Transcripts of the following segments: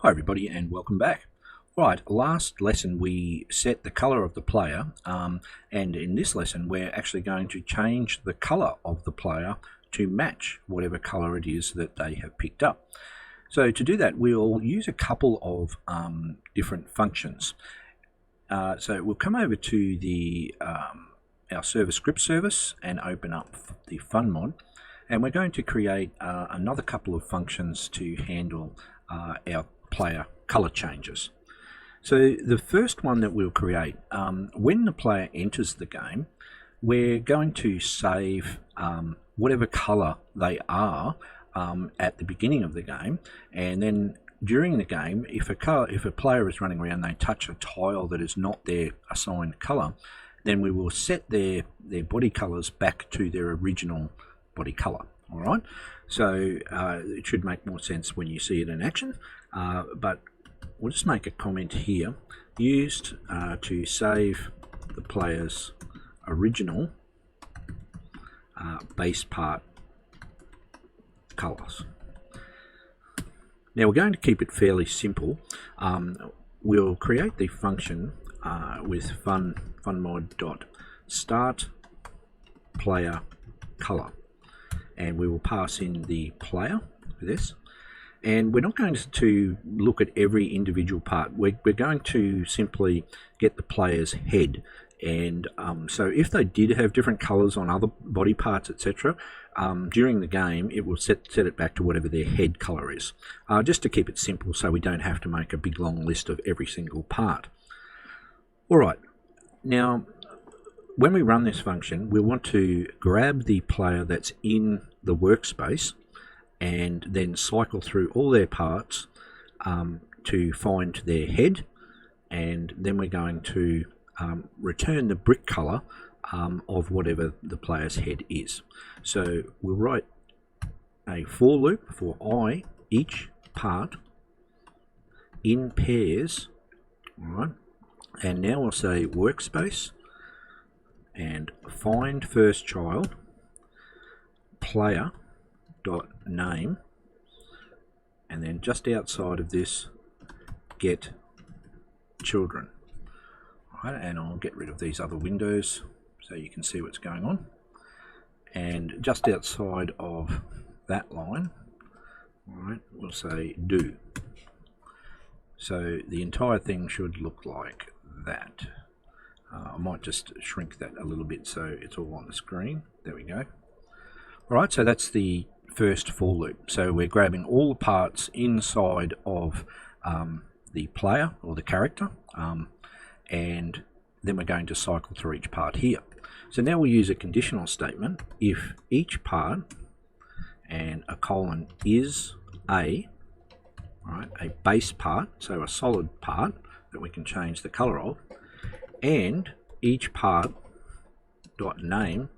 Hi everybody and welcome back. Right, last lesson we set the color of the player and in this lesson we're actually going to change the color of the player to match whatever color it is that they have picked up. So to do that we'll use a couple of different functions. So we'll come over to the our server script service and open up the fun mod, and we're going to create another couple of functions to handle our player color changes. So the first one that we'll create, when the player enters the game, we're going to save whatever color they are at the beginning of the game, and then during the game, if a player is running around and they touch a tile that is not their assigned color, then we will set their body colors back to their original body color. All right, so it should make more sense when you see it in action, but we'll just make a comment here, used to save the player's original base part colors. Now we're going to keep it fairly simple. We'll create the function with funmod.start player color, and we will pass in the player for this. And we're not going to look at every individual part. We're going to simply get the player's head. And so if they did have different colors on other body parts, etc., during the game, it will set it back to whatever their head color is, just to keep it simple so we don't have to make a big long list of every single part. All right, now when we run this function, we'll want to grab the player that's in the workspace and then cycle through all their parts to find their head, and then we're going to return the brick color of whatever the player's head is. So we'll write a for loop for each part in pairs, all right, and now we'll say workspace and find first child player dot name, and then just outside of this get children. Right, and I'll get rid of these other windows so you can see what's going on, and just outside of that line, right, we'll say do. So the entire thing should look like that. I might just shrink that a little bit so it's all on the screen. There we go. Alright, so that's the first for loop. So we're grabbing all the parts inside of the player or the character, and then we're going to cycle through each part here. So now we'll use a conditional statement. If each part and a colon is a base part, so a solid part that we can change the color of, and each part dot name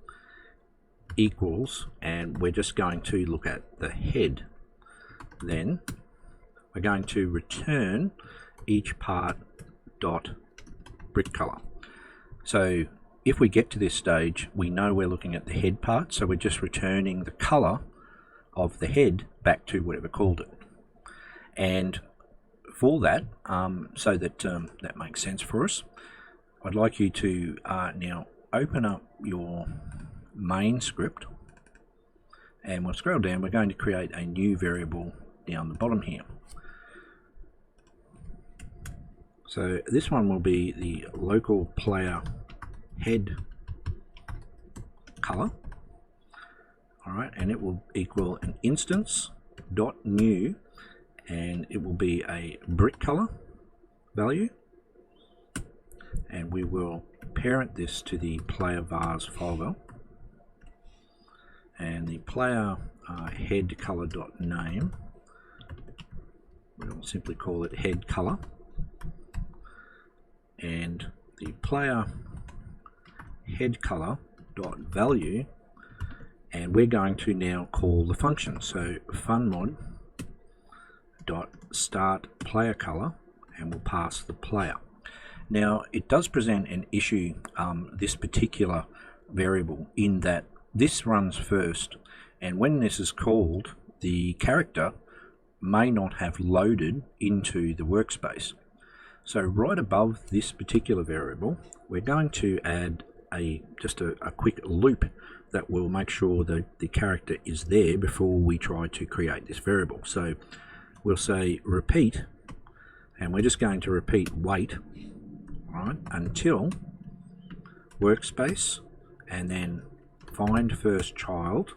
equals, and we're just going to look at the head, then we're going to return each part dot brick color. So if we get to this stage, we know we're looking at the head part, so we're just returning the color of the head back to whatever called it. And for that, so that that makes sense for us, I'd like you to now open up your main script, and we'll scroll down. We're going to create a new variable down the bottom here. So this one will be the local player head color. All right, and it will equal an instance dot new, and it will be a brick color value, and we will parent this to the player vars folder, and the player head color dot name, we'll simply call it head color, and the player head color dot value, and we're going to now call the function. So funmod dot start player color, and we'll pass the player. Now it does present an issue, this particular variable, in that this runs first, and when this is called, the character may not have loaded into the workspace. So right above this particular variable, we're going to add just a quick loop that will make sure that the character is there before we try to create this variable. So we'll say repeat, and we're just going to repeat wait, right, until workspace, and then find first child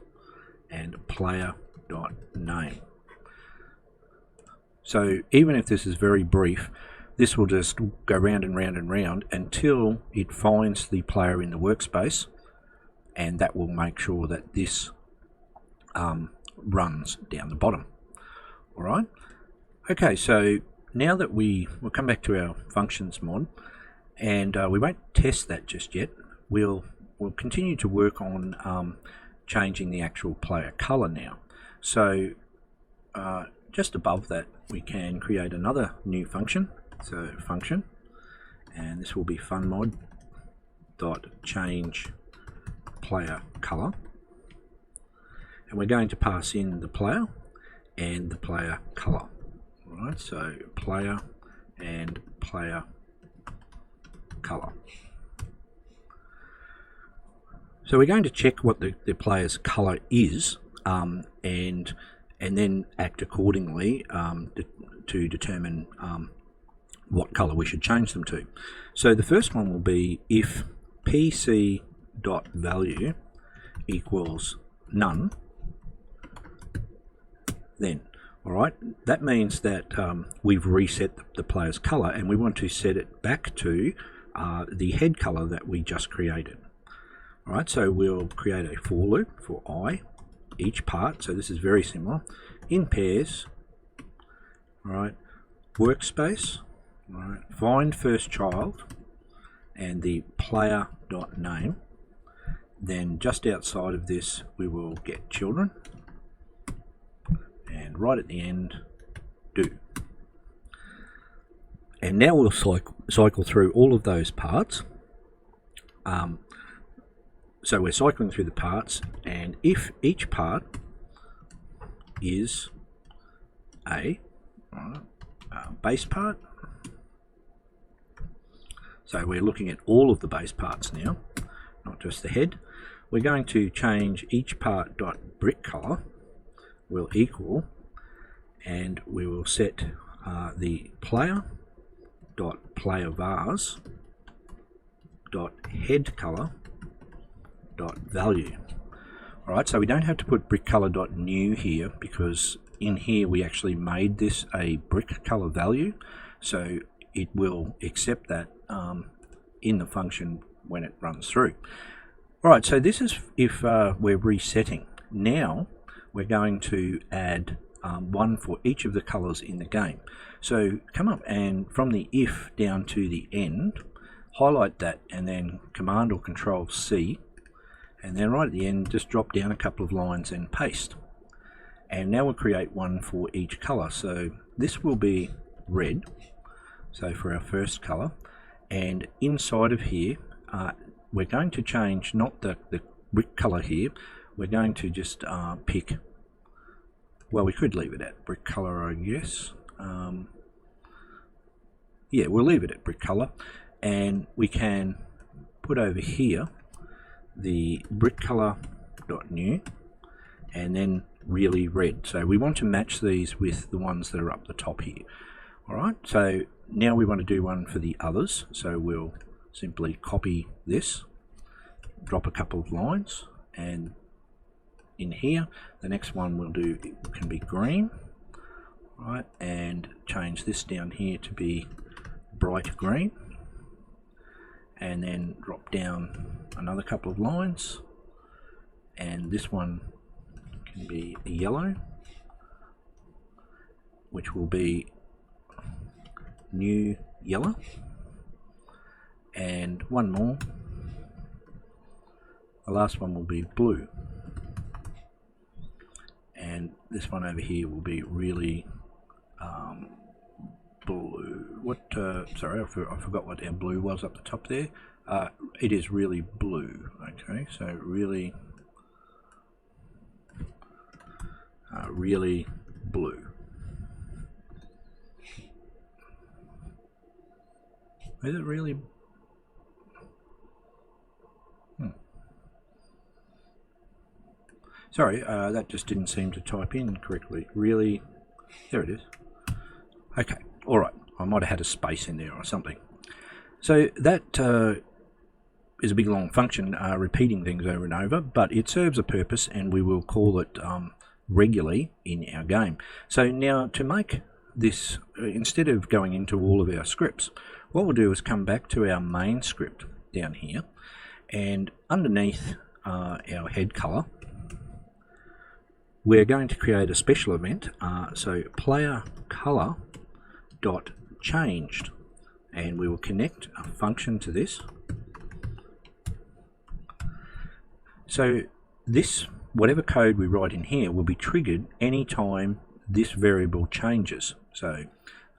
and player.name. So even if this is very brief, this will just go round and round and round until it finds the player in the workspace, and that will make sure that this runs down the bottom. All right. Okay, so now that we'll come back to our functions mod, and we won't test that just yet. We'll continue to work on changing the actual player color now. So just above that, we can create another new function. So function, and this will be funMod.change player color, and we're going to pass in the player and the player color. All right, so player and player color. So we're going to check what the player's color is, and then act accordingly to determine what color we should change them to. So the first one will be if pc.value equals none, then, all right, that means that we've reset the player's color, and we want to set it back to the head color that we just created. All right, so we'll create a for loop for I, each part. So this is very similar. In pairs, all right, workspace, all right, find first child and the player.name. Then just outside of this, we will get children, and right at the end, do. And now we'll cycle through all of those parts. So we're cycling through the parts, and if each part is a base part, so we're looking at all of the base parts now, not just the head, we're going to change each part.brick color will equal, and we will set the player.playerVars.head color value. All right, so we don't have to put brick color.new here, because in here we actually made this a brick color value, so it will accept that in the function when it runs through. All right, so this is if we're resetting. Now we're going to add one for each of the colors in the game. So come up and from the if down to the end, highlight that, and then Command or Control C, and then right at the end just drop down a couple of lines and paste. And now we'll create one for each color. So this will be red, so for our first color, and inside of here we're going to change not the brick color here, we're going to just pick, well, we could leave it at brick color, I guess. Yeah, we'll leave it at brick color, and we can put over here the brick color.new and then really red. So we want to match these with the ones that are up the top here. All right, so now we want to do one for the others, so we'll simply copy this, drop a couple of lines, and in here the next one we'll do can be green, right, and change this down here to be bright green, and then drop down another couple of lines, and this one can be yellow, which will be new yellow, and one more, the last one will be blue, and this one over here will be really blue. What sorry, I forgot what our blue was up the top there. It is really blue. Okay, so really really blue. Is it really? Sorry, that just didn't seem to type in correctly. Really? There it is. Okay, alright. I might have had a space in there or something. So that is a big long function, repeating things over and over, but it serves a purpose, and we will call it regularly in our game. So now, to make this, instead of going into all of our scripts, what we'll do is come back to our main script down here, and underneath our head color, we're going to create a special event. So player color dot changed, and we will connect a function to this. So this, whatever code we write in here, will be triggered anytime this variable changes. So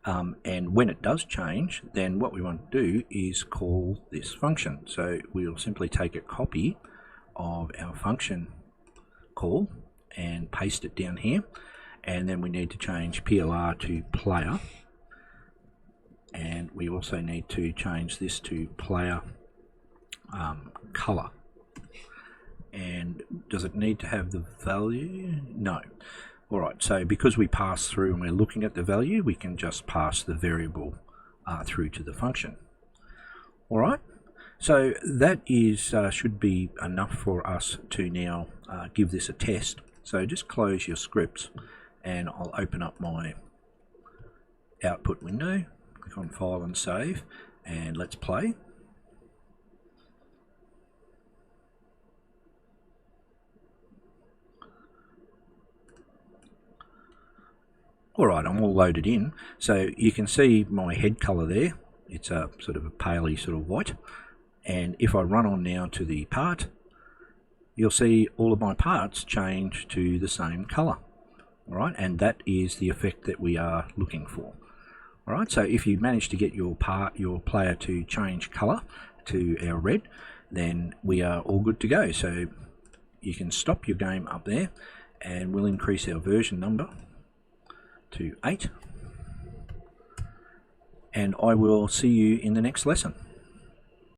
and when it does change, then what we want to do is call this function. So we'll simply take a copy of our function call and paste it down here, and then we need to change PLR to player, and we also need to change this to player color. And does it need to have the value? No. Alright, so because we pass through and we're looking at the value, we can just pass the variable through to the function. Alright, so that is should be enough for us to now give this a test. So just close your scripts, and I'll open up my output window, click on File and Save, and let's play. Alright, I'm all loaded in, so you can see my head colour there. It's a sort of a paley sort of white, and if I run on now to the part, you'll see all of my parts change to the same colour. Alright, and that is the effect that we are looking for. Alright, so if you manage to get your player to change colour to our red, then we are all good to go. So you can stop your game up there, and we'll increase our version number to 8, and I will see you in the next lesson.